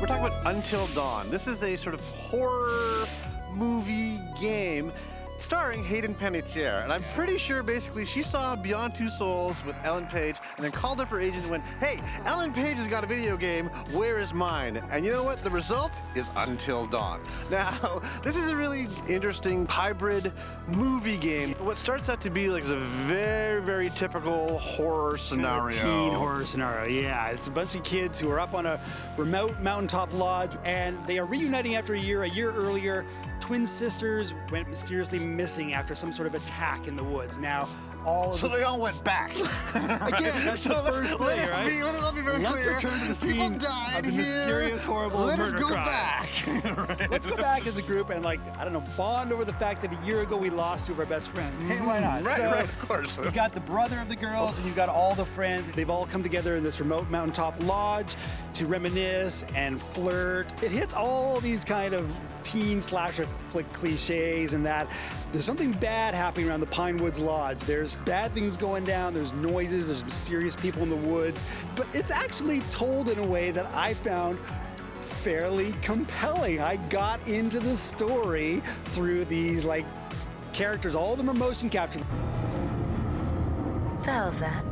We're talking about Until Dawn. This is a sort of horror movie game starring Hayden Panettiere. And I'm pretty sure basically she saw Beyond Two Souls with Ellen Page and then called up her agent and went, hey, Ellen Page has got a video game, where is mine? And you know what? The result is Until Dawn. Now, this is a really interesting hybrid movie game. What starts out to be like a very, very typical horror scenario. Teen horror scenario, yeah. It's a bunch of kids who are up on a remote mountaintop lodge and they are reuniting after a year. A year earlier, twin sisters went mysteriously missing after some sort of attack in the woods. Now, So they all went back. Again, that's the first thing, right? Let me be very clear. Let's return to the scene died of the here. mysterious, horrible Let us murder go crime. back. Right. Let's go back as a group and, like, I don't know, bond over the fact that a year ago we lost two of our best friends. Hey, why not? Right, so, right, of course. You got the brother of the girls and you got all the friends. They've all come together in this remote mountaintop lodge to reminisce and flirt. It hits all these kind of teen slasher flick cliches and that. There's something bad happening around the Pine Woods Lodge. There's bad things going down, there's noises, there's mysterious people in the woods. But it's actually told in a way that I found fairly compelling. I got into the story through these, like, characters. All of them are motion captured. What the hell's that?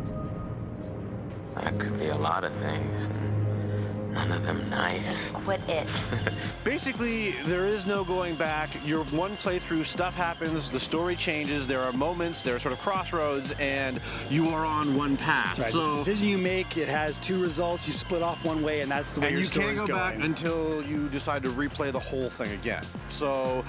That could be a lot of things. None of them nice. Quit it. Basically, there is no going back. Your one playthrough, stuff happens, the story changes, there are moments, there are sort of crossroads, and you are on one path. That's right. So The decision you make, it has two results. You split off one way, and that's the way and your you story's can't go going. back until you decide to replay the whole thing again. So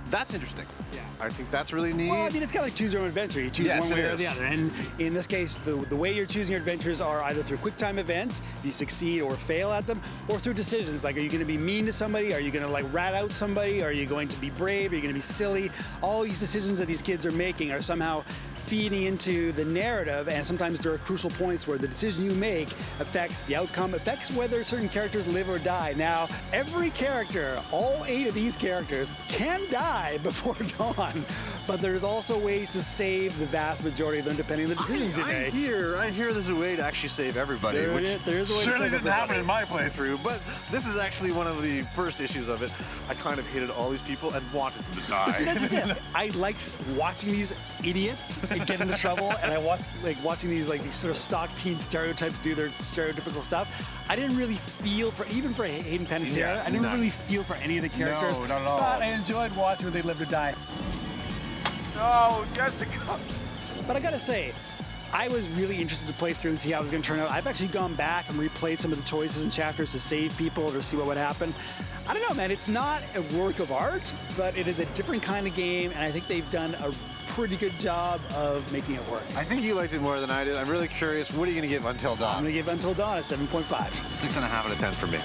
that's interesting. Yeah. I think that's really neat. Well, I mean, it's kind of like choose your own adventure. You choose Yes, one way it or the is. other. And in this case, the way you're choosing your adventures are either through quick time events, if you succeed or fail at them, or through decisions. Like, are you going to be mean to somebody? Are you going to, like, rat out somebody? Are you going to be brave? Are you going to be silly? All these decisions that these kids are making are somehow feeding into the narrative, and sometimes there are crucial points where the decision you make affects the outcome, affects whether certain characters live or die. Now, every character, all 8 of these characters, can die before dawn, but there's also ways to save the vast majority of them depending on the decisions you I make. hear there's a way to actually save everybody, There which is a way to certainly save didn't happen everybody. in my playthrough, but this is actually one of the first issues of it. I kind of hated all these people and wanted them to die. But see, that's just it. I liked watching these idiots get into trouble, and I watched watching these sort of stock teen stereotypes do their stereotypical stuff. I didn't really feel for Hayden Panettiere. Yeah, I didn't none. really feel for any of the characters. No, not at all. But I enjoyed watching when they lived or die. No, Jessica. But I gotta say, I was really interested to play through and see how it was going to turn out. I've actually gone back and replayed some of the choices and chapters to save people or to see what would happen. I don't know, man. It's not a work of art, but it is a different kind of game, and I think they've done a pretty good job of making it work. I think you liked it more than I did. I'm really curious. What are you going to give Until I'm Dawn? going to give Until Dawn a 7.5. 6.5 out of 10 for me.